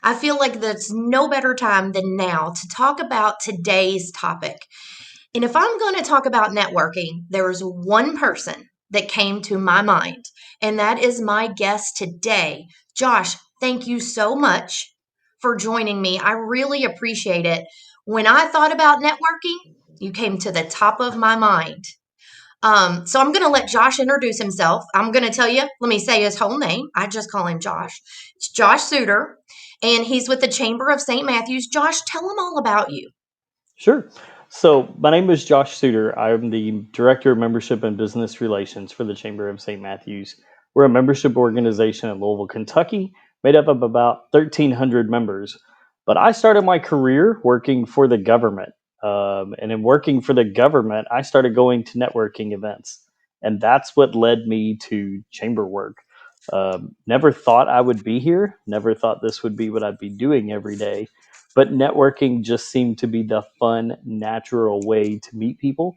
I feel like there's no better time than now to talk about today's topic. And if I'm going to talk about networking, there is one person that came to my mind, and that is my guest today. Josh, thank you so much for joining me. I really appreciate it. When I thought about networking, you came to the top of my mind. So I'm going to let Josh introduce himself. I'm going to tell you, let me say his whole name. I just call him Josh. It's Josh Suter, and he's with the Chamber of St. Matthews. Josh, tell him all about you. Sure. So, my name is Josh Suter. I'm the Director of Membership and Business Relations for the Chamber of St. Matthews. We're a membership organization in Louisville, Kentucky, made up of about 1,300 members. But I started my career working for the government. And in working for the government, I started going to networking events. And that's what led me to chamber work. Never thought I would be here, never thought this would be what I'd be doing every day, but networking just seemed to be the fun, natural way to meet people.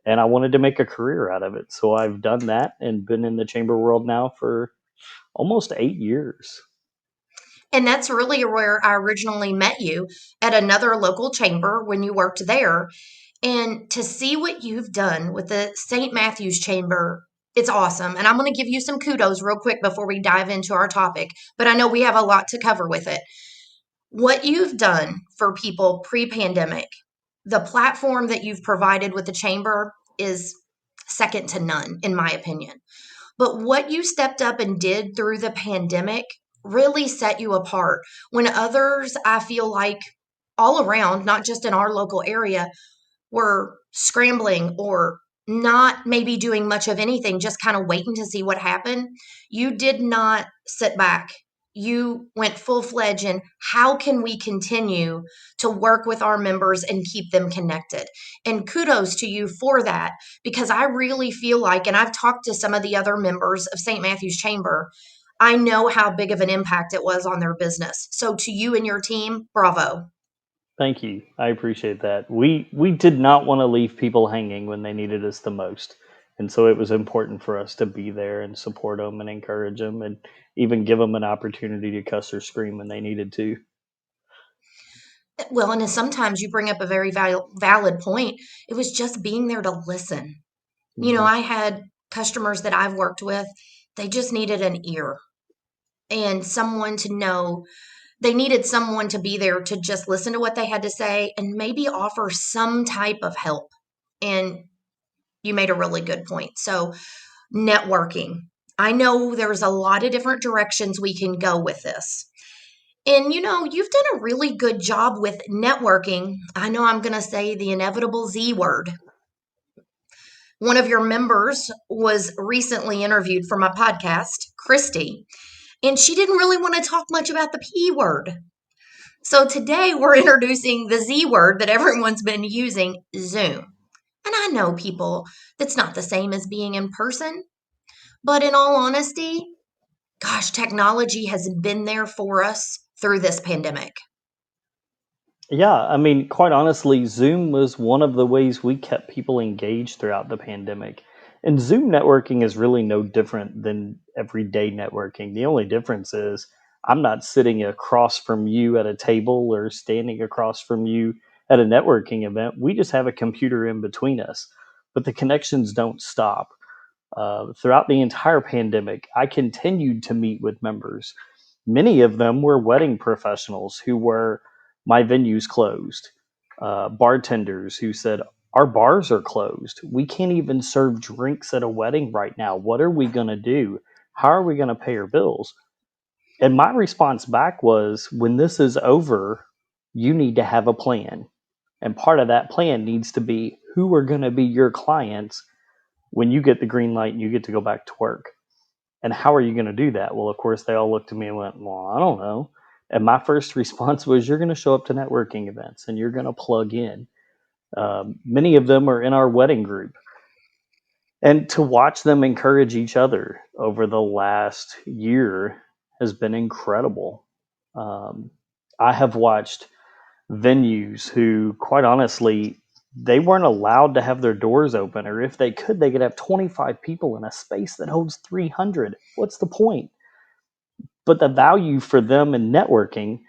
And I wanted to make a career out of it. So I've done that and been in the chamber world now for almost 8 years. And that's really where I originally met you at another local chamber when you worked there. And to see what you've done with the St. Matthew's Chamber, it's awesome. And I'm going to give you some kudos real quick before we dive into our topic, but I know we have a lot to cover with it. What you've done for people pre pandemic, the platform that you've provided with the chamber is second to none, in my opinion. But what you stepped up and did through the pandemic really set you apart when others, I feel like, all around, not just in our local area, were scrambling or not maybe doing much of anything, just kind of waiting to see what happened. You did not sit back. You went full fledged in how can we continue to work with our members and keep them connected. And kudos to you for that, because I really feel like, and I've talked to some of the other members of St. Matthew's Chamber, I know how big of an impact it was on their business. So to you and your team, bravo. Thank you. I appreciate that. We did not want to leave people hanging when they needed us the most. And so it was important for us to be there and support them and encourage them and even give them an opportunity to cuss or scream when they needed to. Well, and sometimes you bring up a very valid point. It was just being there to listen. Mhm. I had customers that I've worked with, they just needed an ear and someone to know. They needed someone to be there to just listen to what they had to say and maybe offer some type of help. And you made a really good point. So, networking. I know there's a lot of different directions we can go with this. And you've done a really good job with networking. I know I'm going to say the inevitable Z word. One of your members was recently interviewed for my podcast, Christy, and she didn't really want to talk much about the P word. So today we're introducing the Z word that everyone's been using, Zoom. And I know people, that's not the same as being in person, but in all honesty, gosh, technology has been there for us through this pandemic. Yeah, I mean, quite honestly, Zoom was one of the ways we kept people engaged throughout the pandemic. And Zoom networking is really no different than everyday networking. The only difference is I'm not sitting across from you at a table or standing across from you at a networking event. We just have a computer in between us, but the connections don't stop. Throughout the entire pandemic, I continued to meet with members. Many of them were wedding professionals who were my venues closed, bartenders who said, our bars are closed. We can't even serve drinks at a wedding right now. What are we going to do? How are we going to pay our bills? And my response back was, when this is over, you need to have a plan. And part of that plan needs to be who are going to be your clients when you get the green light and you get to go back to work. And how are you going to do that? Well, of course, they all looked at me and went, well, I don't know. And my first response was, you're going to show up to networking events and you're going to plug in. Many of them are in our wedding group. And to watch them encourage each other over the last year has been incredible. Um, I have watched venues who, quite honestly, they weren't allowed to have their doors open, or if they could have 25 people in a space that holds 300. What's the point? But the value for them in networking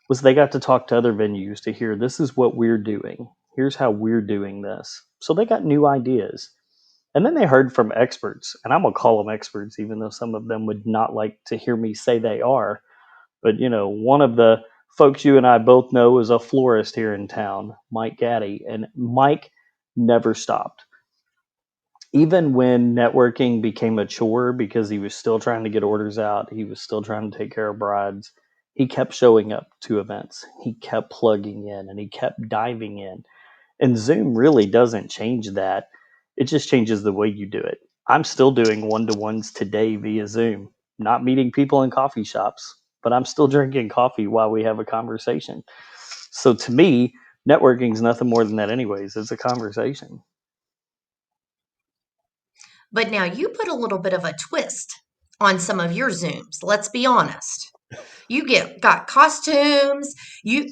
was they got to talk to other venues to hear this is what we're doing. Here's how we're doing this. So they got new ideas. And then they heard from experts, and I'm gonna call them experts, even though some of them would not like to hear me say they are. But one of the folks you and I both know is a florist here in town, Mike Gaddy, and Mike never stopped. Even when networking became a chore because he was still trying to get orders out, he was still trying to take care of brides. He kept showing up to events. He kept plugging in and he kept diving in. And Zoom really doesn't change that. It just changes the way you do it. I'm still doing one to ones today via Zoom, not meeting people in coffee shops, but I'm still drinking coffee while we have a conversation. So to me, networking is nothing more than that, anyways. It's a conversation. But now you put a little bit of a twist on some of your Zooms. Let's be honest. You got costumes, you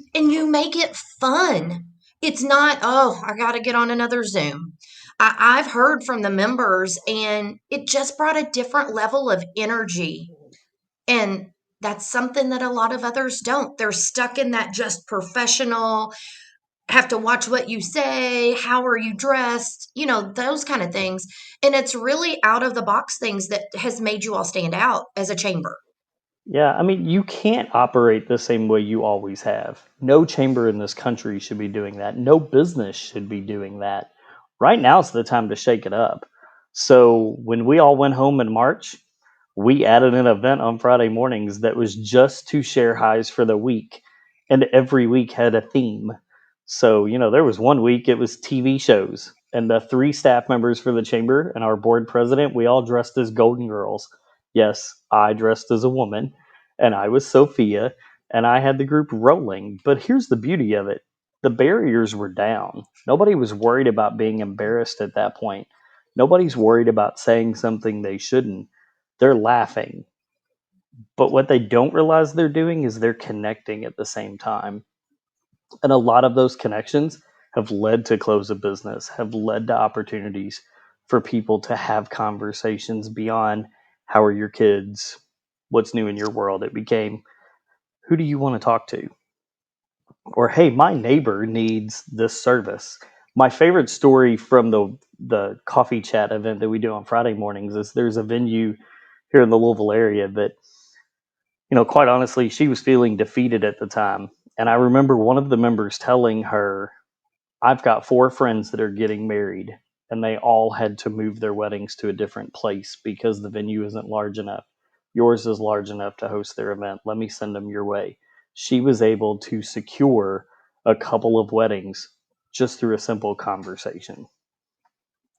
make it fun. It's not, oh, I got to get on another Zoom. I've heard from the members, and it just brought a different level of energy. And that's something that a lot of others don't. They're stuck in that just professional, have to watch what you say, how are you dressed, those kind of things. And it's really out of the box things that has made you all stand out as a chamber. Yeah, I mean, you can't operate the same way you always have. No chamber in this country should be doing that. No business should be doing that. Right now's the time to shake it up. So when we all went home in March, we added an event on Friday mornings that was just to share highs for the week. And every week had a theme. So, there was one week it was TV shows. And the three staff members for the chamber and our board president, we all dressed as Golden Girls. Yes, I dressed as a woman, and I was Sophia, and I had the group rolling. But here's the beauty of it, the barriers were down. Nobody was worried about being embarrassed at that point. Nobody's worried about saying something they shouldn't. They're laughing. But what they don't realize they're doing is they're connecting at the same time. And a lot of those connections have led to close of business, have led to opportunities for people to have conversations beyond how are your kids, what's new in your world. It became who do you want to talk to? Or hey, my neighbor needs this service. My favorite story from the coffee chat event that we do on Friday mornings is there's a venue here in the Louisville area that, quite honestly, she was feeling defeated at the time. And I remember one of the members telling her, I've got four friends that are getting married, and they all had to move their weddings to a different place because the venue isn't large enough. Yours is large enough to host their event. Let me send them your way. She was able to secure a couple of weddings just through a simple conversation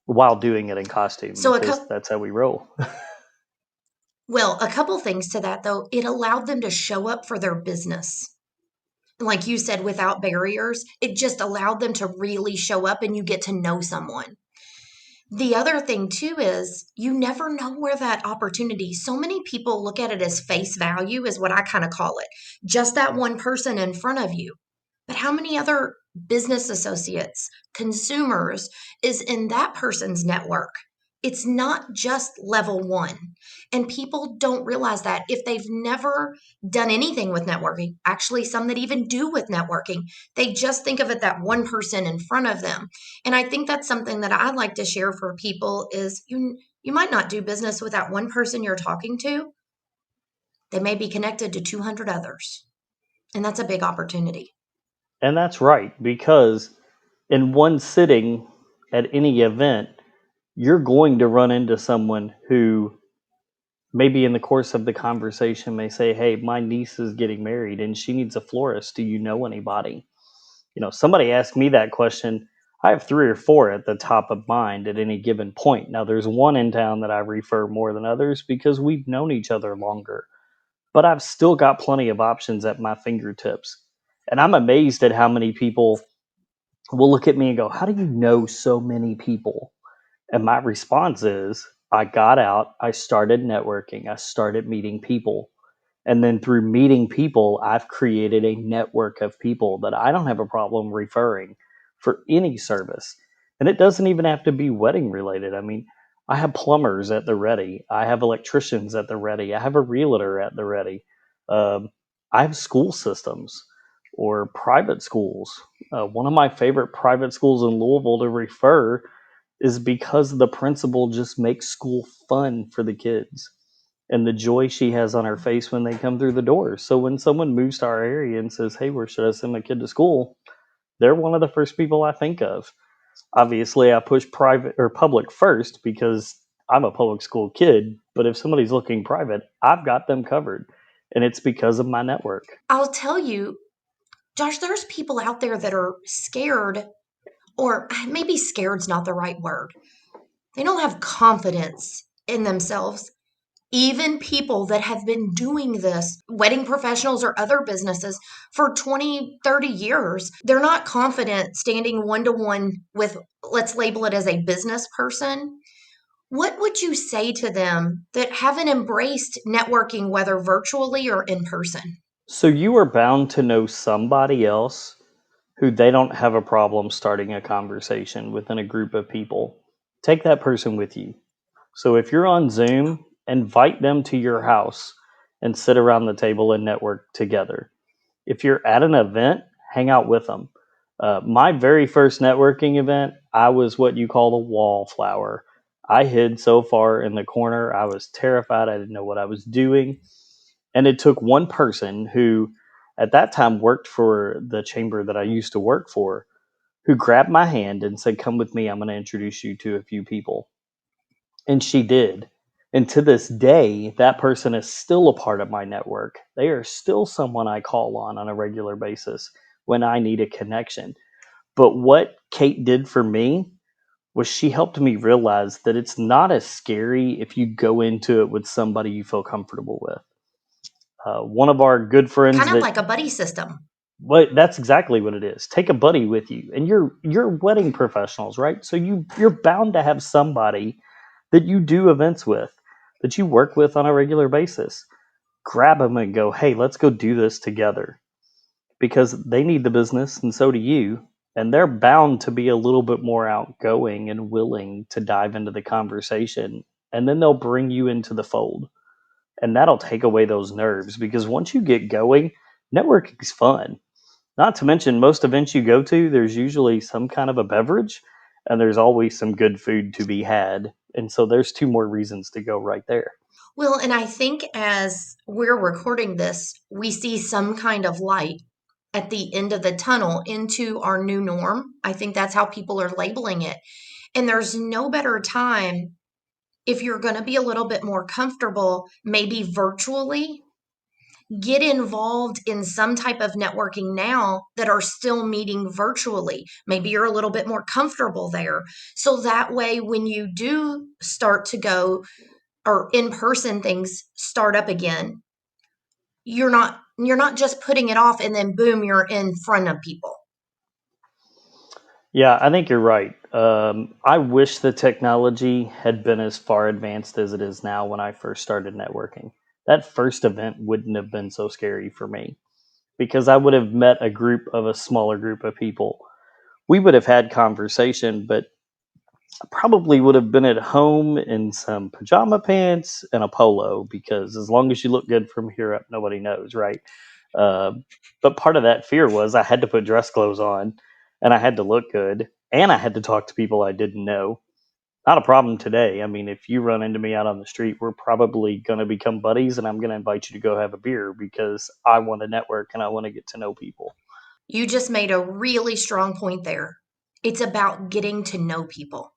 while doing it in costume So because that's how we roll. a couple things to that though. It allowed them to show up for their business. Like you said, without barriers, it just allowed them to really show up and you get to know someone. The other thing too is you never know where that opportunity, so many people look at it as face value, is what I kind of call it. Just that one person in front of you. But how many other business associates, consumers is in that person's network? It's not just level one. And people don't realize that if they've never done anything with networking, actually, some that even do with networking, they just think of it that one person in front of them. And I think that's something that I like to share for people is you might not do business with that one person you're talking to. They may be connected to 200 others. And that's a big opportunity. And that's right, because in one sitting at any event, you're going to run into someone who maybe in the course of the conversation may say, hey, my niece is getting married and she needs a florist. Do you know anybody? Somebody asked me that question. I have three or four at the top of mind at any given point. Now, there's one in town that I refer more than others because we've known each other longer, but I've still got plenty of options at my fingertips. And I'm amazed at how many people will look at me and go, how do you know so many people? And my response is, I got out, I started networking, I started meeting people. And then through meeting people, I've created a network of people that I don't have a problem referring for any service. And it doesn't even have to be wedding related. I mean, I have plumbers at the ready, I have electricians at the ready, I have a realtor at the ready. Um, I have school systems. or private schools. One of my favorite private schools in Louisville to refer is because the principal just makes school fun for the kids and the joy she has on her face when they come through the door. So when someone moves to our area and says, "Hey, where should I send my kid to school?" they're one of the first people I think of. Obviously, I push private or public first because I'm a public school kid, but if somebody's looking private, I've got them covered. And it's because of my network. I'll tell you, Josh, there's people out there that are scared, or maybe scared's not the right word. They don't have confidence in themselves. Even people that have been doing this, wedding professionals or other businesses for 20, 30 years, they're not confident standing one to one with, let's label it as a business person. What would you say to them that haven't embraced networking, whether virtually or in person? So you are bound to know somebody else who they don't have a problem starting a conversation within a group of people. Take that person with you. So if you're on Zoom, invite them to your house and sit around the table and network together. If you're at an event, hang out with them. My very first networking event, I was what you call the wallflower. I hid so far in the corner, I was terrified. I didn't know what I was doing. And it took one person who, at that time, worked for the chamber that I used to work for, who grabbed my hand and said, "Come with me. I'm going to introduce you to a few people." And she did. And to this day, that person is still a part of my network. They are still someone I call on a regular basis when I need a connection. But what Kate did for me was she helped me realize that it's not as scary if you go into it with somebody you feel comfortable with. One of our good friends Kind of that, like a buddy system. well, that's exactly what it is. Take a buddy with you, and you're wedding professionals, right? So you're bound to have somebody that you do events with, that you work with on a regular basis. Grab them and go, "Hey, let's go do this together," because they need the business, and so do you. And they're bound to be a little bit more outgoing and willing to dive into the conversation, and then they'll bring you into the fold, and that'll take away those nerves because once you get going, networking's fun. Not to mention, most events you go to, there's usually some kind of a beverage and there's always some good food to be had. And so there's two more reasons to go right there. Well, and I think as we're recording this, we see some kind of light at the end of the tunnel into our new norm. I think that's how people are labeling it. And there's no better time if you're going to be a little bit more comfortable, maybe virtually, get involved in some type of networking now that are still meeting virtually. Maybe you're a little bit more comfortable there. So that way, when you do start to go or in person things start up again, you're not just putting it off and then boom, you're in front of people. Yeah, I think you're right. I wish the technology had been as far advanced as it is now when I first started networking. That first event wouldn't have been so scary for me because I would have met a smaller group of people. We would have had conversation, but probably would have been at home in some pajama pants and a polo because as long as you look good from here up, nobody knows, right? Uh, but part of that fear was I had to put dress clothes on and I had to look good and I had to talk to people I didn't know. Not a problem today. I mean, if you run into me out on the street, we're probably going to become buddies and I'm going to invite you to go have a beer because I want to network and I want to get to know people. You just made a really strong point there. It's about getting to know people.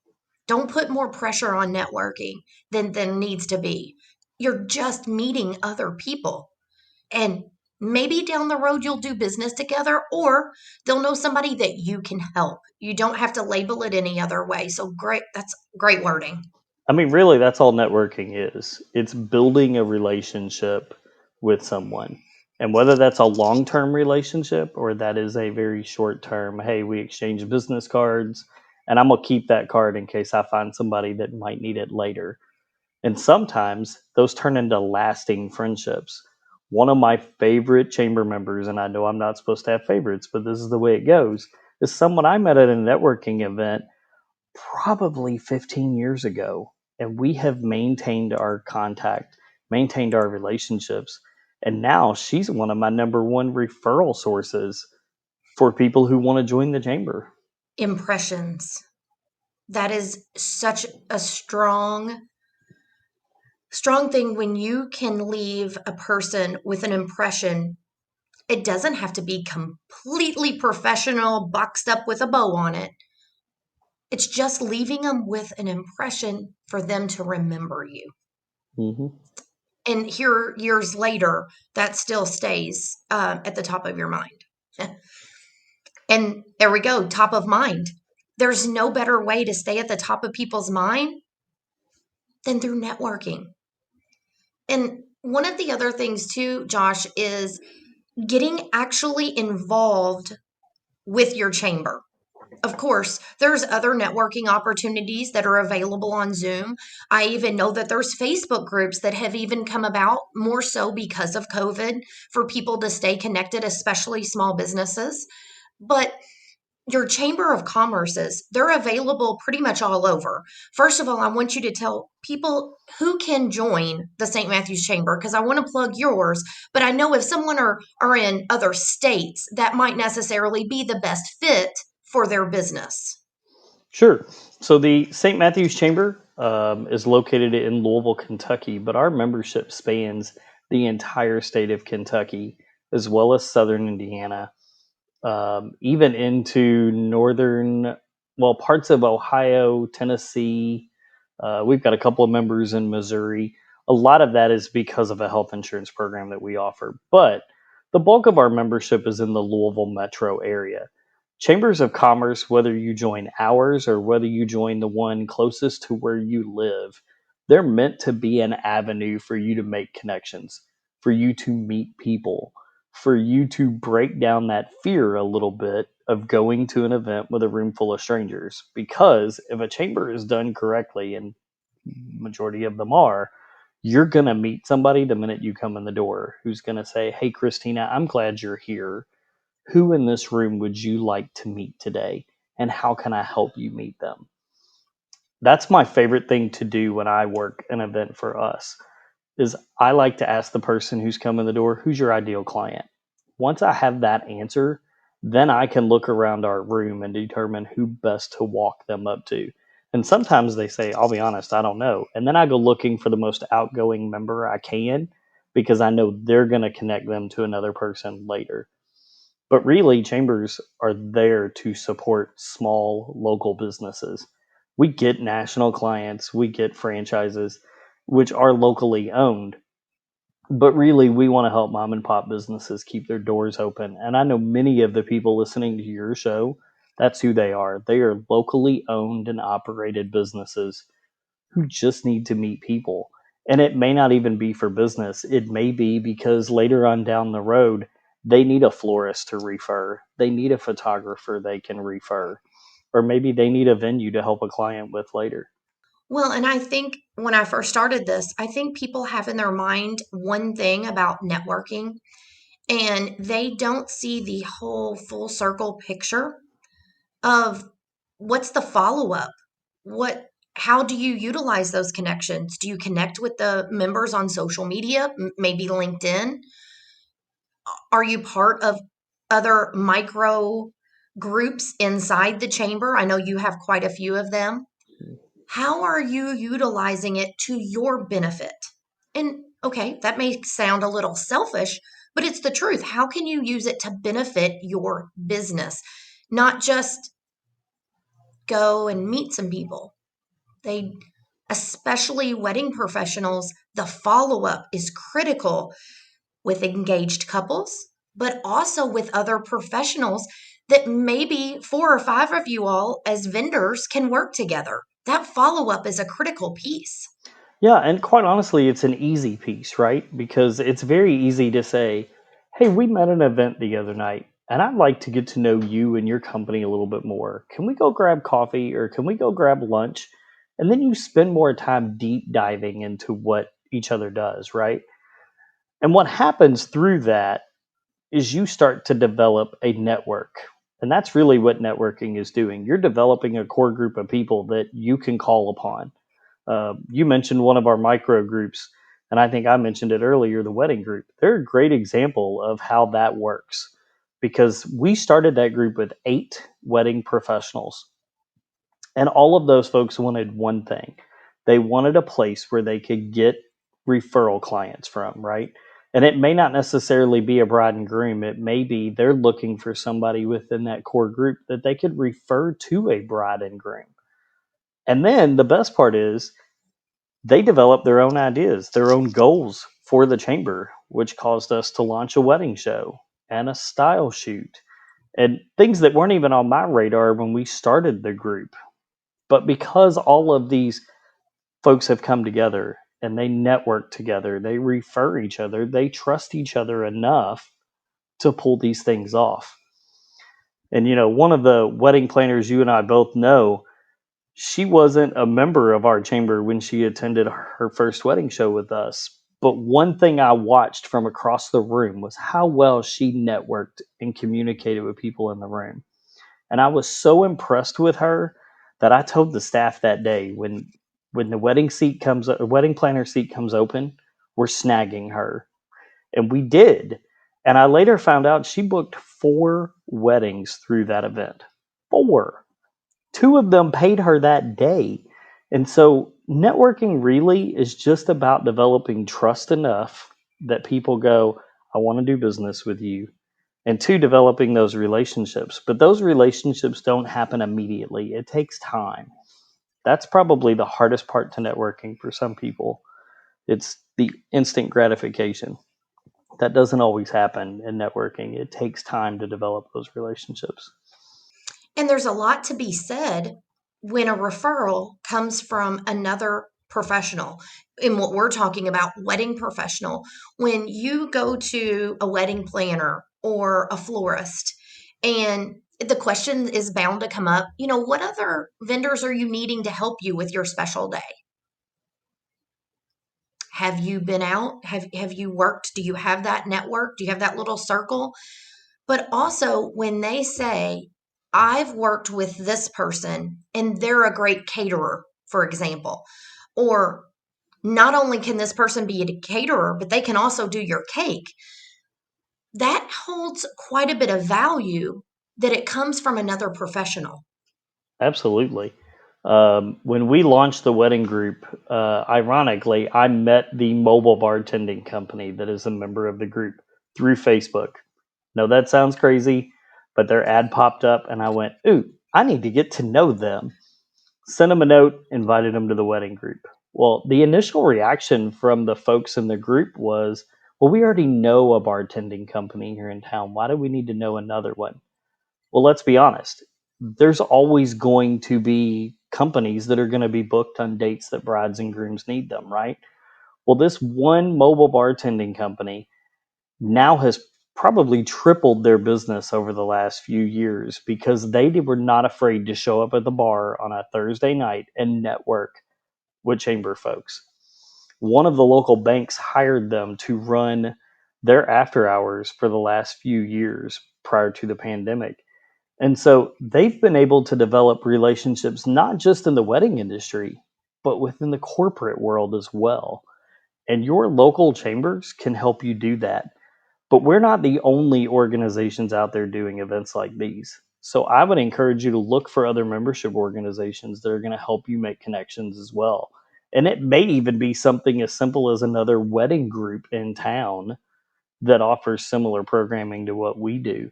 Don't put more pressure on networking than needs to be. You're just meeting other people. And maybe down the road you'll do business together or they'll know somebody that you can help. You don't have to label it any other way. So great. That's great wording. I mean, really, that's all networking is. It's building a relationship with someone. And whether that's a long term relationship or that is a very short term, hey, we exchange business cards and I'm going to keep that card in case I find somebody that might need it later. And sometimes those turn into lasting friendships. One of my favorite chamber members, and I know I'm not supposed to have favorites, but this is the way it goes, is someone I met at a networking event probably 15 years ago. And we have maintained our contact, maintained our relationships. And now she's one of my number one referral sources for people who want to join the chamber. Impressions. That is such a strong thing when you can leave a person with an impression. It doesn't have to be completely professional, boxed up with a bow on it. It's just leaving them with an impression for them to remember you. Hmm. And here, years later, that still stays at the top of your mind. And there we go, top of mind. There's no better way to stay at the top of people's mind than through networking. And one of the other things, too, Josh, is getting actually involved with your chamber. Of course, there's other networking opportunities that are available on Zoom. I even know that there's Facebook groups that have even come about more so because of COVID for people to stay connected, especially small businesses. But your chamber of commerces, they're available pretty much all over. First of all, I want you to tell people who can join the St. Matthew's Chamber because I want to plug yours, but I know if someone are in other states, that might necessarily be the best fit for their business. Sure. So the St. Matthew's Chamber is located in Louisville, Kentucky, but our membership spans the entire state of Kentucky as well as southern Indiana, even into northern, well, parts of Ohio, Tennessee. We've got a couple of members in Missouri. A lot of that is because of a health insurance program that we offer, but the bulk of our membership is in the Louisville metro area. Chambers of Commerce, whether you join ours or whether you join the one closest to where you live, they're meant to be an avenue for you to make connections, for you to meet people, for you to break down that fear a little bit of going to an event with a room full of strangers. Because if a chamber is done correctly, and majority of them are, you're going to meet somebody the minute you come in the door who's going to say, "Hey, Christina, I'm glad you're here. Who in this room would you like to meet today? And how can I help you meet them?" That's my favorite thing to do when I work an event for us is I like to ask the person who's come in the door, "Who's your ideal client?" Once I have that answer, then I can look around our room and determine who best to walk them up to. And sometimes they say, "I'll be honest, I don't know." And then I go looking for the most outgoing member I can because I know they're going to connect them to another person later. But really, chambers are there to support small local businesses. We get national clients, we get franchises, which are locally owned. But really, we want to help mom and pop businesses keep their doors open. And I know many of the people listening to your show, that's who they are. They are locally owned and operated businesses who just need to meet people. And it may not even be for business. It may be because later on down the road, they need a florist to refer. They need a photographer they can refer. Or maybe they need a venue to help a client with later. Well, and I think when I first started this, I think people have in their mind one thing about networking and they don't see the whole full circle picture of what's the follow up? What how do you utilize those connections? Do you connect with the members on social media, maybe LinkedIn? Are you part of other micro groups inside the chamber? I know you have quite a few of them. How are you utilizing it to your benefit? And okay, that may sound a little selfish, but it's the truth. How can you use it to benefit your business? Not just go and meet some people. They, especially wedding professionals, the follow up is critical with engaged couples, but also with other professionals that maybe four or five of you all as vendors can work together. That follow up is a critical piece. Yeah, and quite honestly, it's an easy piece, right? Because it's very easy to say, "Hey, we met at an event the other night, and I'd like to get to know you and your company a little bit more. Can we go grab coffee or can we go grab lunch?" And then you spend more time deep diving into what each other does, right? And what happens through that is you start to develop a network. And that's really what networking is doing. You're developing a core group of people that you can call upon. You mentioned one of our micro groups, and I think I mentioned it earlier, the wedding group. They're a great example of how that works. because we started that group with 8 wedding professionals. And all of those folks wanted one thing. They wanted a place where they could get referral clients from, right? And it may not necessarily be a bride and groom. It may be they're looking for somebody within that core group that they could refer to a bride and groom. And then the best part is they developed their own ideas, their own goals for the chamber, which caused us to launch a wedding show and a style shoot and things that weren't even on my radar when we started the group. But because all of these folks have come together and they network together, they refer each other, they trust each other enough to pull these things off. And, one of the wedding planners you and I both know, she wasn't a member of our chamber when she attended her first wedding show with us. But one thing I watched from across the room was how well she networked and communicated with people in the room. And I was so impressed with her that I told the staff that day, when the wedding planner seat comes open, we're snagging her. And we did. And I later found out she booked 4 weddings through that event. 4. 2 of them paid her that day. And so networking really is just about developing trust enough that people go, I want to do business with you. And 2, developing those relationships. But those relationships don't happen immediately. It takes time. That's probably the hardest part to networking for some people. It's the instant gratification. That doesn't always happen in networking. It takes time to develop those relationships. And there's a lot to be said when a referral comes from another professional. In what we're talking about, wedding professional. When you go to a wedding planner or a florist, and the question is bound to come up, what other vendors are you needing to help you with your special day? Have you been out? Have you worked? Do you have that network? Do you have that little circle? But also, when they say, I've worked with this person and they're a great caterer, for example, or not only can this person be a caterer, but they can also do your cake, that holds quite a bit of value that it comes from another professional. Absolutely. When we launched the wedding group, ironically, I met the mobile bartending company that is a member of the group through Facebook. No, that sounds crazy, but their ad popped up and I went, ooh, I need to get to know them. Sent them a note, invited them to the wedding group. Well, the initial reaction from the folks in the group was, well, we already know a bartending company here in town. Why do we need to know another one? Well, let's be honest. There's always going to be companies that are going to be booked on dates that brides and grooms need them, right? Well, this one mobile bartending company now has probably tripled their business over the last few years because they were not afraid to show up at the bar on a Thursday night and network with chamber folks. One of the local banks hired them to run their after hours for the last few years prior to the pandemic. And so they've been able to develop relationships not just in the wedding industry, but within the corporate world as well. And your local chambers can help you do that. But we're not the only organizations out there doing events like these. So I would encourage you to look for other membership organizations that are going to help you make connections as well. And it may even be something as simple as another wedding group in town that offers similar programming to what we do.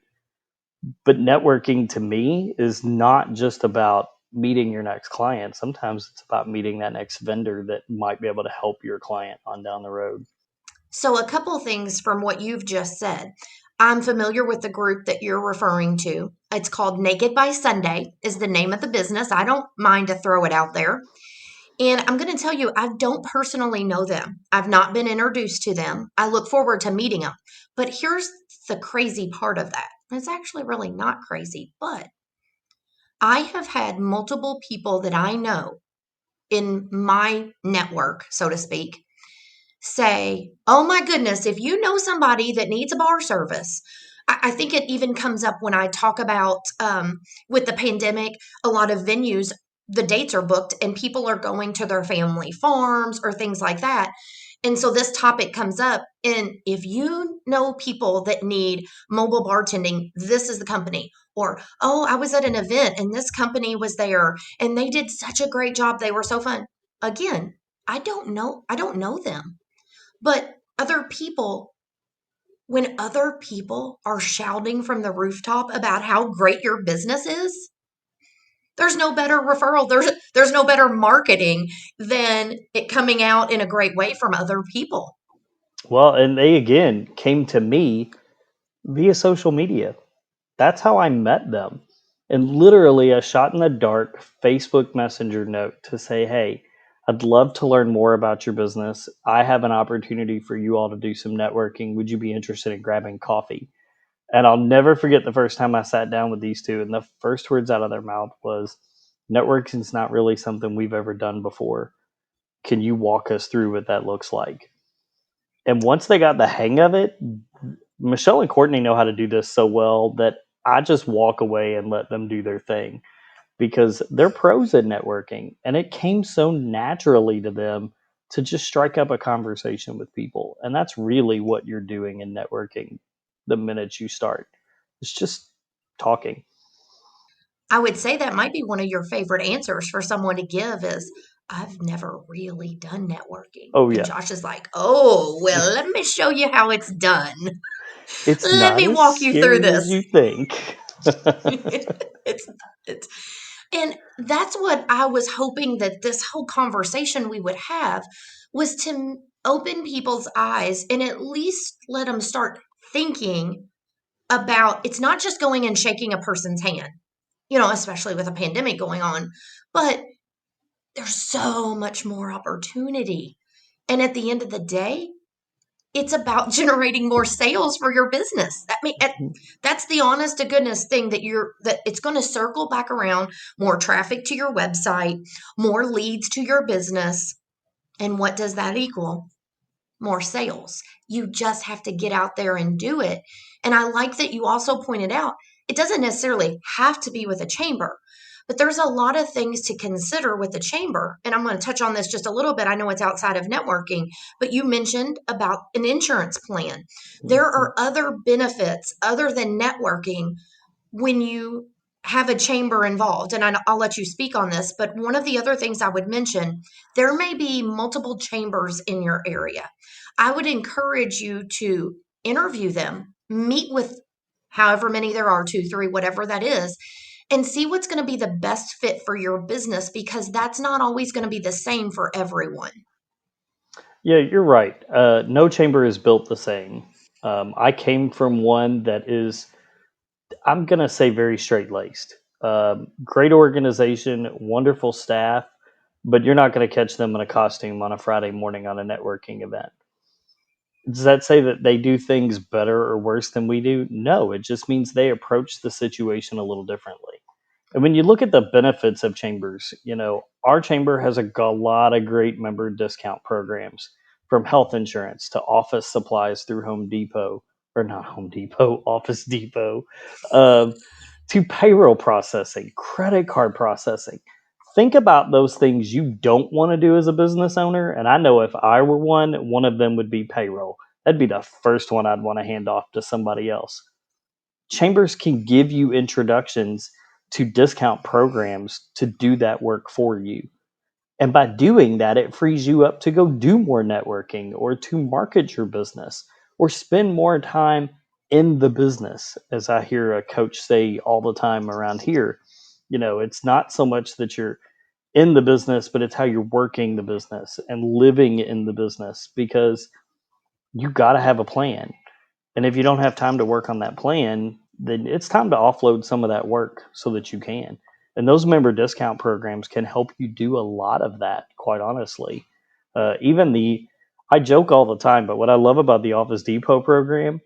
But networking to me is not just about meeting your next client. Sometimes it's about meeting that next vendor that might be able to help your client on down the road. So, a couple things from what you've just said. I'm familiar with the group that you're referring to. It's called Naked by Sunday, is the name of the business. I don't mind to throw it out there. And I'm going to tell you, I don't personally know them. I've not been introduced to them. I look forward to meeting them. But here's the crazy part of that. It's actually really not crazy, but I have had multiple people that I know in my network, so to speak, say, oh my goodness, if you know somebody that needs a bar service, I think it even comes up when I talk about with the pandemic, a lot of venues, the dates are booked and people are going to their family farms or things like that. And so this topic comes up. And if you know people that need mobile bartending, this is the company. Or, oh, I was at an event and this company was there and they did such a great job. They were so fun. Again, I don't know. I don't know them. But other people, when other people are shouting from the rooftop about how great your business is, there's no better referral. There's no better marketing than it coming out in a great way from other people. Well, and they again came to me via social media. That's how I met them. And literally a shot in the dark Facebook Messenger note to say, hey, I'd love to learn more about your business. I have an opportunity for you all to do some networking. Would you be interested in grabbing coffee? And I'll never forget the first time I sat down with these two, and the first words out of their mouth was, networking is not really something we've ever done before. Can you walk us through what that looks like? And once they got the hang of it, Michelle and Courtney know how to do this so well that I just walk away and let them do their thing because they're pros at networking. And it came so naturally to them to just strike up a conversation with people. And that's really what you're doing in networking the minute you start. It's just talking. I would say that might be one of your favorite answers for someone to give is, I've never really done networking. Oh, And yeah. Josh is like, oh, well, let me show you how it's done. It's Let not me as walk you through scary as this. you think. it's it's and that's what I was hoping that this whole conversation we would have was to open people's eyes and at least let them start thinking about it's not just going and shaking a person's hand, especially with a pandemic going on, but there's so much more opportunity. And at the end of the day, it's about generating more sales for your business. That's the honest to goodness thing that it's going to circle back around more traffic to your website, more leads to your business. And what does that equal? More sales. You just have to get out there and do it. And I like that you also pointed out it doesn't necessarily have to be with a chamber, but there's a lot of things to consider with the chamber. And I'm going to touch on this just a little bit. I know it's outside of networking, but you mentioned about an insurance plan. There Mhm. are other benefits other than networking when you have a chamber involved, and I'll let you speak on this, but one of the other things I would mention, there may be multiple chambers in your area. I would encourage you to interview them, meet with however many there are, two, three, whatever that is, and see what's going to be the best fit for your business because that's not always going to be the same for everyone. Yeah, you're right. No chamber is built the same. I came from one that is, I'm going to say, very straight laced. Great organization, wonderful staff, but you're not going to catch them in a costume on a Friday morning on a networking event. Does that say that they do things better or worse than we do? No, it just means they approach the situation a little differently. And when you look at the benefits of chambers, our chamber has a lot of great member discount programs from health insurance to office supplies through Home Depot, or not Home Depot, Office Depot, um, to payroll processing, credit card processing. Think about those things you don't want to do as a business owner. And I know if I were one of them would be payroll. That'd be the first one I'd want to hand off to somebody else. Chambers can give you introductions to discount programs to do that work for you. And by doing that, it frees you up to go do more networking or to market your business or spend more time in the business. As I hear a coach say all the time around here, it's not so much that you're in the business, but it's how you're working the business and living in the business because you got to have a plan. And if you don't have time to work on that plan, then it's time to offload some of that work so that you can. And those member discount programs can help you do a lot of that, quite honestly. Even I joke all the time, but what I love about the Office Depot program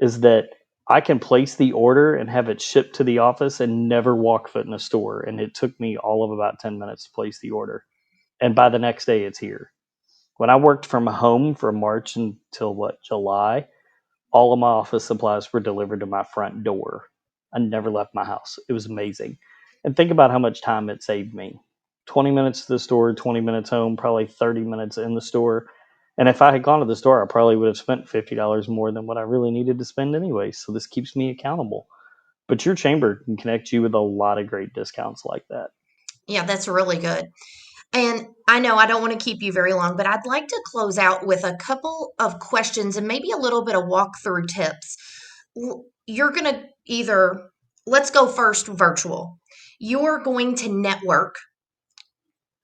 is that I can place the order and have it shipped to the office and never walk foot in a store. And it took me all of about 10 minutes to place the order. And by the next day, it's here. When I worked from home from March until July, all of my office supplies were delivered to my front door. I never left my house. It was amazing. And think about how much time it saved me. 20 minutes to the store, 20 minutes home, probably 30 minutes in the store. And if I had gone to the store, I probably would have spent $50 more than what I really needed to spend anyway. So this keeps me accountable. But your chamber can connect you with a lot of great discounts like that. Yeah, that's really good. And I know I don't want to keep you very long, but I'd like to close out with a couple of questions and maybe a little bit of walkthrough tips. You're going to either, let's go first virtual. You're going to network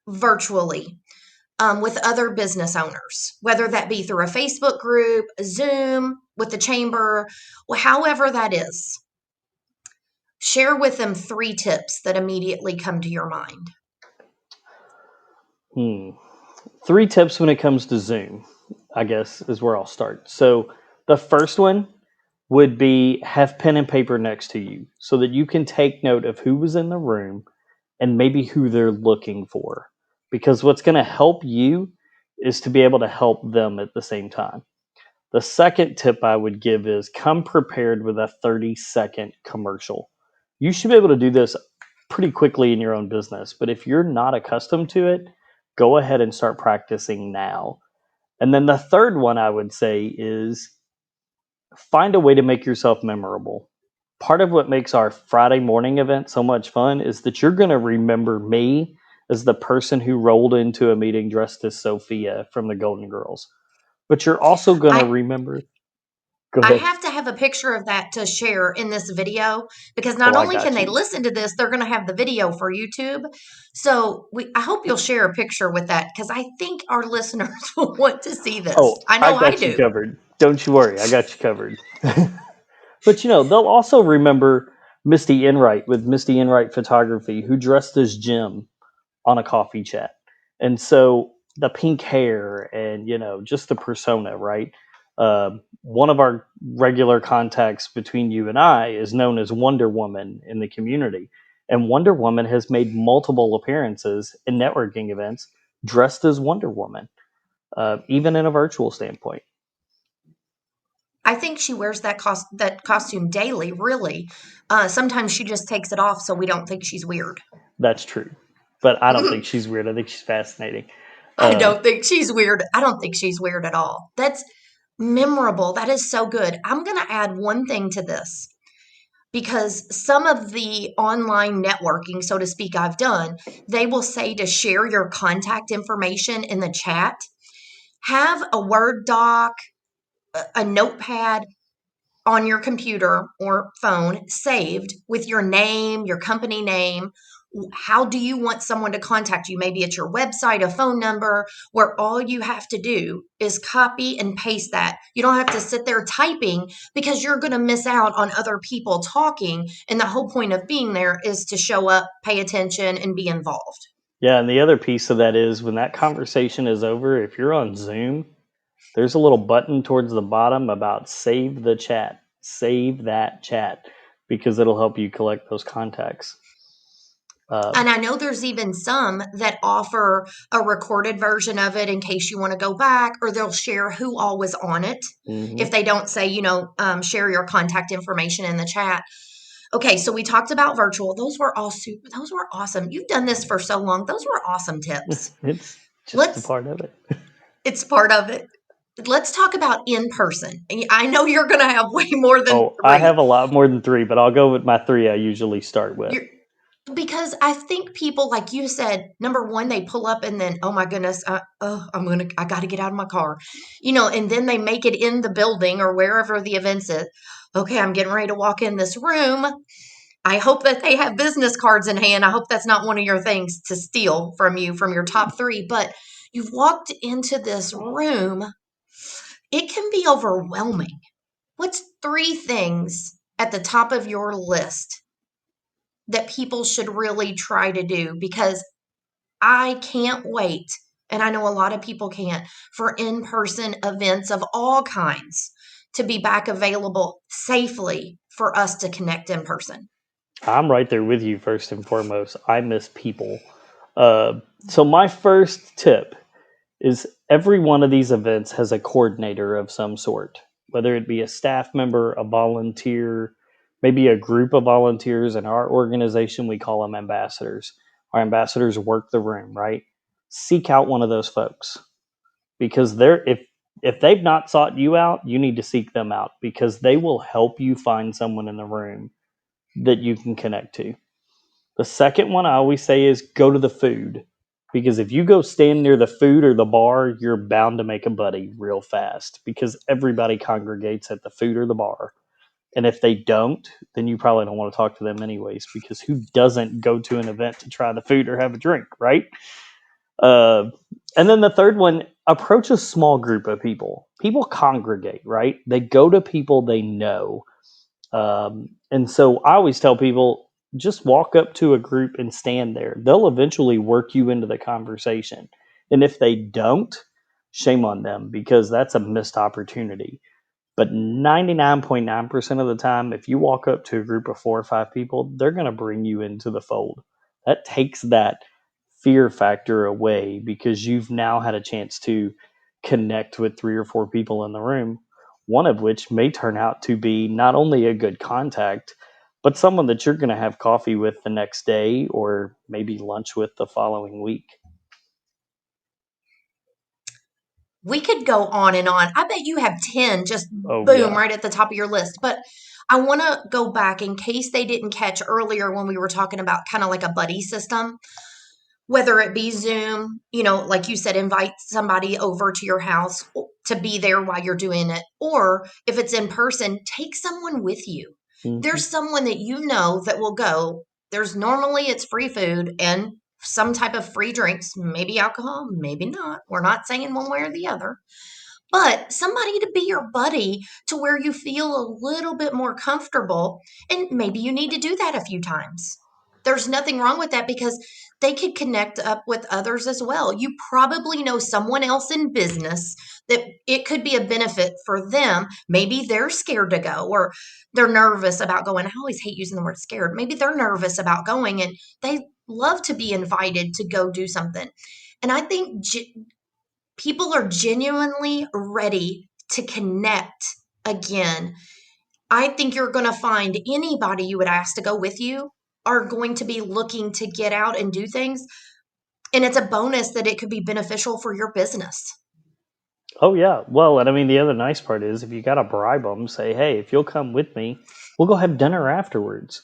virtually with other business owners, whether that be through a Facebook group, a Zoom, with the chamber, however that is. Share with them 3 tips that immediately come to your mind. Hmm. 3 tips when it comes to Zoom, I guess, is where I'll start. So the first one would be have pen and paper next to you so that you can take note of who was in the room and maybe who they're looking for. Because what's going to help you is to be able to help them at the same time. The second tip I would give is come prepared with a 30-second commercial. You should be able to do this pretty quickly in your own business, but if you're not accustomed to it, go ahead and start practicing now. And then the third one I would say is find a way to make yourself memorable. Part of what makes our Friday morning event so much fun is that you're going to remember me as the person who rolled into a meeting dressed as Sophia from the Golden Girls. But you're also going to I remember. Go I ahead. have to have a picture of that to share in this video because Oh, not I only can got they you. listen to this, they're going to have the video for YouTube. So I hope you'll share a picture with that because I think our listeners will want to see this. Oh, I I know I got you do. covered. Don't you worry. I got you covered. But they'll also remember Misty Enright with Misty Enright Photography, who dressed as Jim on a coffee chat. And so the pink hair and, just the persona, right? One of our regular contacts between you and I is known as Wonder Woman in the community. And Wonder Woman has made multiple appearances in networking events dressed as Wonder Woman, even in a virtual standpoint. I think she wears that costume daily, really. Sometimes she just takes it off so we don't think she's weird. That's true. But I don't think she's weird. I think she's fascinating. I Uh, don't think she's weird. I don't think she's weird at all. That's memorable. That is so good. I'm going to add one thing to this because some of the online networking, so to speak, I've done, they will say to share your contact information in the chat. Have a Word doc, a notepad on your computer or phone saved with your name, your company name. How do you want someone to contact you? Maybe it's your website, a phone number, where all you have to do is copy and paste that. You don't have to sit there typing because you're going to miss out on other people talking. And the whole point of being there is to show up, pay attention, and be involved. yeah, and the other piece of that is when that conversation is over, if you're on Zoom, there's a little button towards the bottom about save the chat. Save that chat because it'll help you collect those contacts. And I know there's even some that offer a recorded version of it in case you want to go back, or they'll share who all was on it. Mhm. If they don't say, share your contact information in the chat. Okay, so we talked about virtual. Those were awesome. You've done this for so long. Those were awesome tips. It's just a Let's, part of it. it's part of it. Let's talk about in person. I know you're going to have way more than Oh, I have three. a lot more than 3, but I'll go with my 3 I usually start with. You're, Because I think people, like you said, number one, they pull up and then, oh my goodness, I got to get out of my car, and then they make it in the building or wherever the events is. Okay, I'm getting ready to walk in this room. I hope that they have business cards in hand. I hope that's not one of your things to steal from you from your top 3, but you've walked into this room. It can be overwhelming. What's 3 things at the top of your list that people should really try to do? Because I can't wait, and I know a lot of people can't, for in person events of all kinds to be back available safely for us to connect in person. I'm right there with you first and foremost. I miss people. So my first tip is every one of these events has a coordinator of some sort, whether it be a staff member, a volunteer, maybe a group of volunteers. In our organization, we call them ambassadors. Our ambassadors work the room, right? Seek out one of those folks because if If they've not sought you out, you need to seek them out because they will help you find someone in the room that you can connect to. The second one I always say is go to the food, because if you go stand near the food or the bar, you're bound to make a buddy real fast because everybody congregates at the food or the bar. And if they don't, then you probably don't want to talk to them anyways, because who doesn't go to an event to try the food or have a drink, right? Uh, and then the third one, approach a small group of people. People congregate, right? They go to people they know. And so I always tell people just walk up to a group and stand there. They'll eventually work you into the conversation. And if they don't, shame on them because that's a missed opportunity. But 99.9% of the time, if you walk up to a group of 4 or 5 people, they're going to bring you into the fold. That takes that fear factor away because you've now had a chance to connect with 3 or 4 people in the room, one of which may turn out to be not only a good contact, but someone that you're going to have coffee with the next day or maybe lunch with the following week. We could go on and on. I bet you have 10 just Oh, boom yeah. right at the top of your list. But I want to go back in case they didn't catch earlier when we were talking about kind of like a buddy system, whether it be Zoom, like you said, invite somebody over to your house to be there while you're doing it, or if it's in person, take someone with you. Hmm. There's someone that you know that will go. There's normally it's free food and some type of free drinks, maybe alcohol, maybe not. We're not saying one way or the other, but somebody to be your buddy to where you feel a little bit more comfortable. And maybe you need to do that a few times. There's nothing wrong with that because they could connect up with others as well. You probably know someone else in business that it could be a benefit for them. Maybe they're scared to go or they're nervous about going. I always hate using the word scared. Maybe they're nervous about going and they love to be invited to go do something. And I think people are genuinely ready to connect again. I think you're going to find anybody you would ask to go with you are going to be looking to get out and do things. And it's a bonus that it could be beneficial for your business. Oh, yeah. Well, and I mean, the other nice part is if you got to bribe them, say, hey, if you'll come with me, we'll go have dinner afterwards.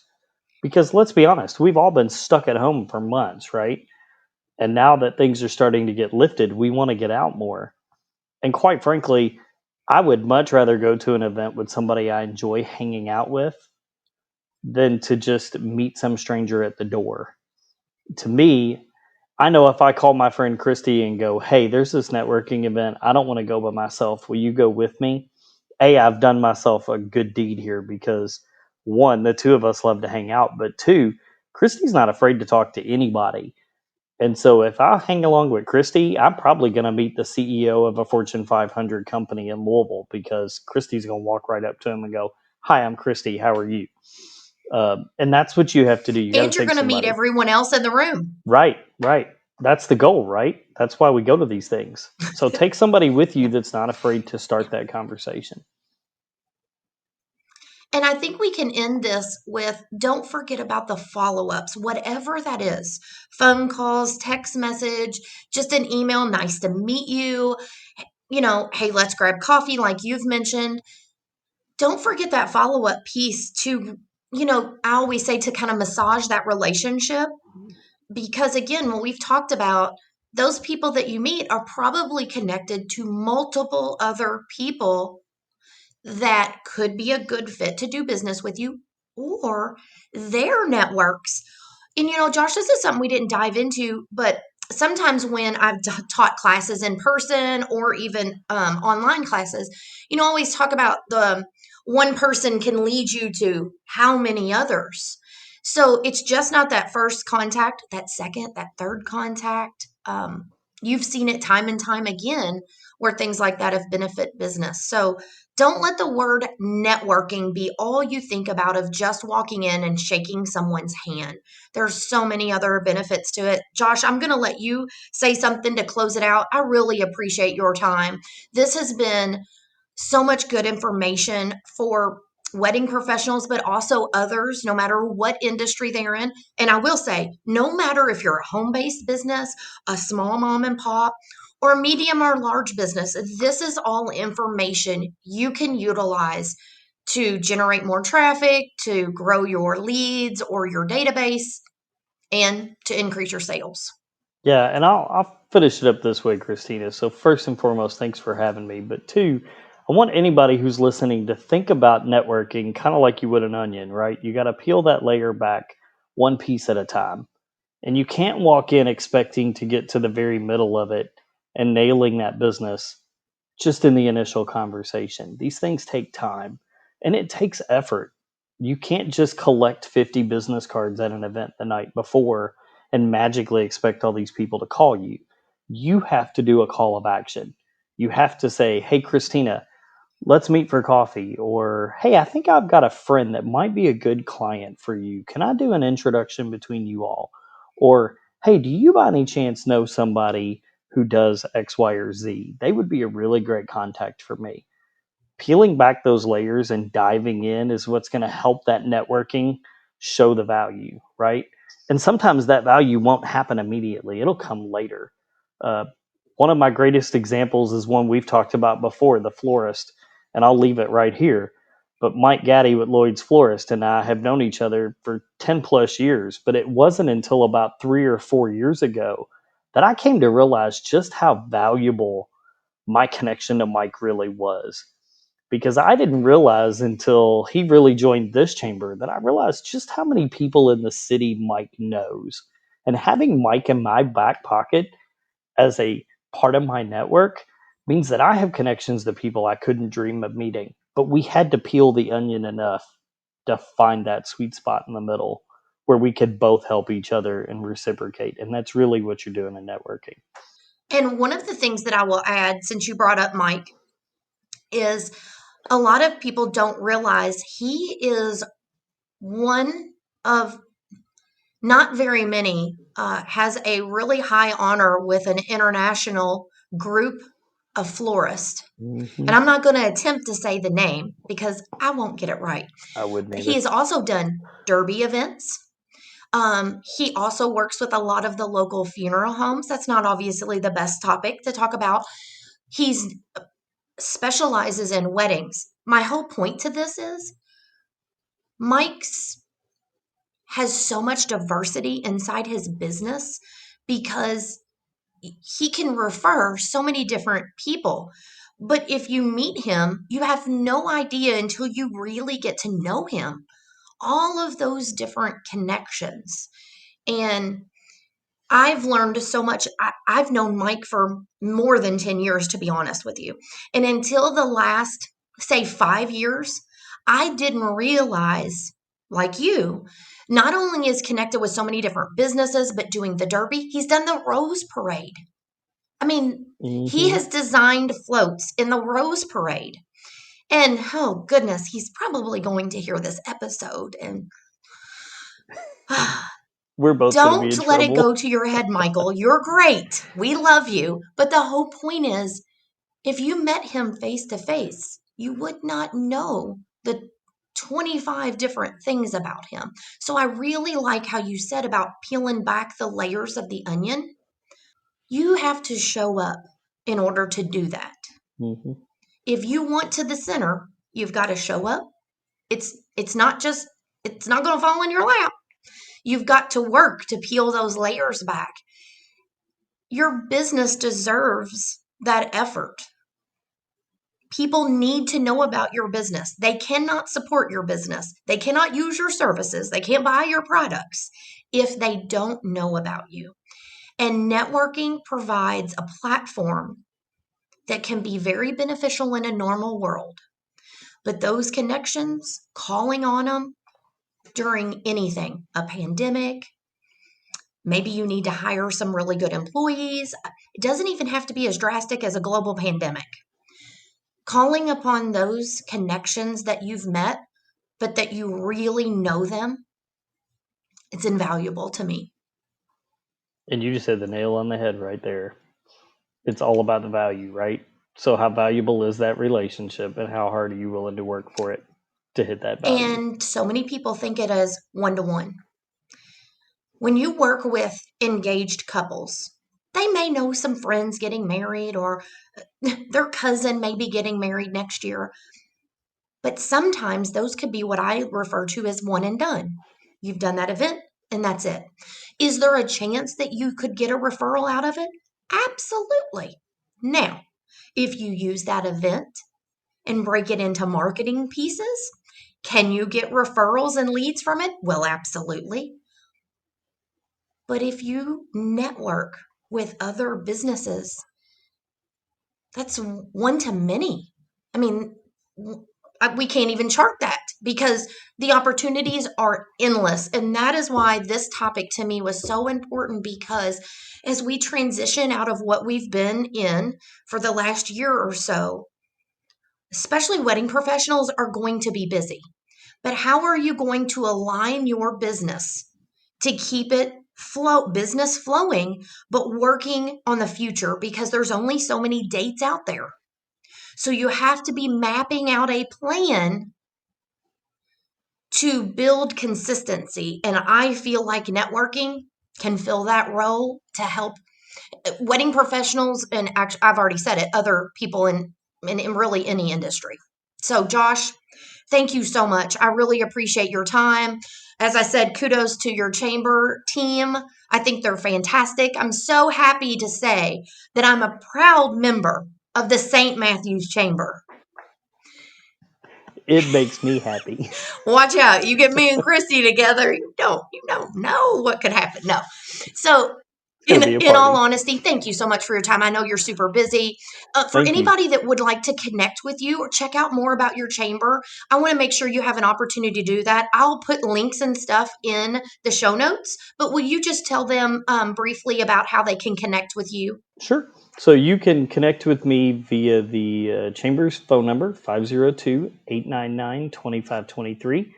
Because let's be honest, we've all been stuck at home for months, right? And now that things are starting to get lifted, we want to get out more. And quite frankly, I would much rather go to an event with somebody I enjoy hanging out with than to just meet some stranger at the door. To me, I know if I call my friend Christy and go, hey, there's this networking event. I don't want to go by myself. Will you go with me? A, I've done myself a good deed here because one, the two of us love to hang out, but two, Christy's not afraid to talk to anybody. And so if I hang along with Christy, I'm probably going to meet the CEO of a Fortune 500 company in Louisville because Christy's going to walk right up to him and go, hi, I'm Christy. How are you? And that's what you have to do. You got And to you're take going to meet somebody. everyone else in the room. Right, right. That's the goal, right? That's why we go to these things. So take somebody with you that's not afraid to start that conversation. And I think we can end this with don't forget about the follow ups, whatever that is, phone calls, text message, just an email. Nice to meet you. Hey, let's grab coffee, like you've mentioned. Don't forget that follow up piece to, I always say to kind of massage that relationship. Because again, when we've talked about those people that you meet are probably connected to multiple other people that could be a good fit to do business with you or their networks. And Josh, this is something we didn't dive into, but sometimes when I've taught classes in person or even online classes, I always talk about the one person can lead you to how many others. So it's just not that first contact, that second, that third contact. You've seen it time and time again where things like that have benefit business. So don't let the word networking be all you think about of just walking in and shaking someone's hand. There's so many other benefits to it. Josh, I'm going to let you say something to close it out. I really appreciate your time. This has been so much good information for wedding professionals, but also others, no matter what industry they're in. And I will say, no matter if you're a home based business, a small mom and pop, or medium or large business. This is all information you can utilize to generate more traffic, to grow your leads or your database, and to increase your sales. Yeah, and I'll finish it up this way, Christina. So first and foremost, thanks for having me. But two, I want anybody who's listening to think about networking kind of like you would an onion, right? You got to peel that layer back one piece at a time. And you can't walk in expecting to get to the very middle of it and nailing that business just in the initial conversation. These things take time and it takes effort. You can't just collect 50 business cards at an event the night before and magically expect all these people to call you. You have to do a call of action. You have to say, "Hey, Christina, let's meet for coffee," or "Hey, I think I've got a friend that might be a good client for you. Can I do an introduction between you all?" Or, "Hey, do you by any chance know somebody who does X, Y, or Z? They would be a really great contact for me." Peeling back those layers and diving in is what's going to help that networking show the value, right? And sometimes that value won't happen immediately, it'll come later. Uh, One of my greatest examples is one we've talked about before, the florist, and I'll leave it right here. But Mike Gaddy with Lloyd's Florist and I have known each other for 10 plus years, but it wasn't until about 3 or 4 years ago that I came to realize just how valuable my connection to Mike really was, because I didn't realize until he really joined this chamber that I realized just how many people in the city Mike knows. And having Mike in my back pocket as a part of my network means that I have connections to people I couldn't dream of meeting. But we had to peel the onion enough to find that sweet spot in the middle where we could both help each other and reciprocate. And that's really what you're doing in networking. And one of the things that I will add, since you brought up Mike, is a lot of people don't realize he is one of not very many, has a really high honor with an international group of florists. Hmm. And I'm not going to attempt to say the name because I won't get it right. I wouldn't He either. has also done derby events. He also works with a lot of the local funeral homes. That's not obviously the best topic to talk about. He's specializes in weddings. My whole point to this is Mike's has so much diversity inside his business because he can refer so many different people. But if you meet him, you have no idea until you really get to know him, all of those different connections. And I've learned so much. I've known Mike for more than 10 years, to be honest with you. And until the last, say, 5 years, I didn't realize, like you, not only is connected with so many different businesses, but doing the Derby, he's done the Rose Parade. I mean, he Hmm. has designed floats in the Rose Parade. And oh, goodness, he's probably going to hear this episode. And We're both going to be don't in let it go trouble. to your head, Michael. You're great. We love you. But the whole point is if you met him face to face, you would not know the 25 different things about him. So I really like how you said about peeling back the layers of the onion. You have to show up in order to do that. Hmm. If you want to the center, you've got to show up. It's not just it's not going to fall in your lap. You've got to work to peel those layers back. Your business deserves that effort. People need to know about your business. They cannot support your business. They cannot use your services. They can't buy your products if they don't know about you. And networking provides a platform that can be very beneficial in a normal world. But those connections, calling on them during anything, a pandemic, maybe you need to hire some really good employees. It doesn't even have to be as drastic as a global pandemic. Calling upon those connections that you've met, but that you really know them, it's invaluable to me. And you just hit the nail on the head right there. It's all about the value, right? So, how valuable is that relationship, and how hard are you willing to work for it to hit that value? And so many people think it as one to one. When you work with engaged couples, They may know some friends getting married, or their cousin may be getting married next year. But sometimes those could be what I refer to as one and done. You've done that event and that's it. Is there a chance that you could get a referral out of it? Absolutely. Now, if you use that event and break it into marketing pieces, can you get referrals and leads from it? Well, absolutely. But if you network with other businesses, that's one to many. I mean, we can't even chart that because the opportunities are endless. And that is why this topic to me was so important, because as we transition out of what we've been in for the last year or so, especially wedding professionals are going to be busy. But how are you going to align your business to keep it business flowing, but working on the future? Because there's only so many dates out there. So you have to be mapping out a plan to build consistency. And I feel like networking can fill that role to help wedding professionals, and actually, I've already said it, other people in really any industry. So, Josh, thank you so much. I really appreciate your time. As I said, kudos to your chamber team. I think they're fantastic. I'm so happy to say that I'm a proud member of the St. Matthew's Chamber. It makes me happy. Watch out. You get me and Christy together, you don't know what could happen. No. So It's going to be a in all party. honesty, thank you so much for your time. I know you're super busy. For Thank you. anybody that would like to connect with you or check out more about your chamber, I want to make sure you have an opportunity to do that. I'll put links and stuff in the show notes, but will you just tell them briefly about how they can connect with you? Sure. So you can connect with me via the Chamber's phone number, 502-899-2523,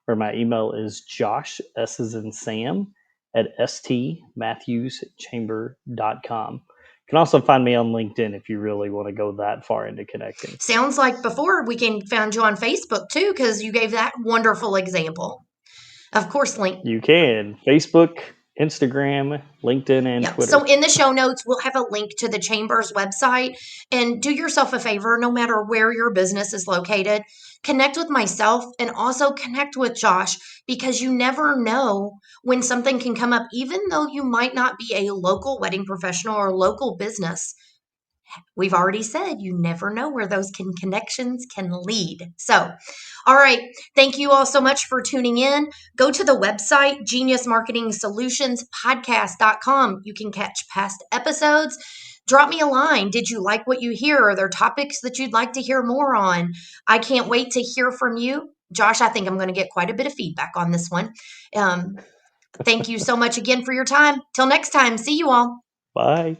or my email is Josh, S as in Sam, at stmatthewschamber.com. You can also find me on LinkedIn if you really want to go that far into connecting. Sounds like before we can found you on Facebook too, because you gave that wonderful example. Of course, link. You can Facebook, Instagram, LinkedIn, and Yeah. So Twitter. in the show notes, we'll have a link to the chamber's website. And do yourself a favor, no matter where your business is located, connect with myself and also connect with Josh, because you never know when something can come up, even though you might not be a local wedding professional or local business. We've already said you never know where those connections can lead. So, all right. Thank you all so much for tuning in. Go to the website, geniusmarketingsolutionspodcast.com. You can catch past episodes. Drop me a line. Did you like what you hear? Are there topics that you'd like to hear more on? I can't wait to hear from you. Josh, I think I'm going to get quite a bit of feedback on this one. Thank you so much again for your time. Till next time, see you all. Bye.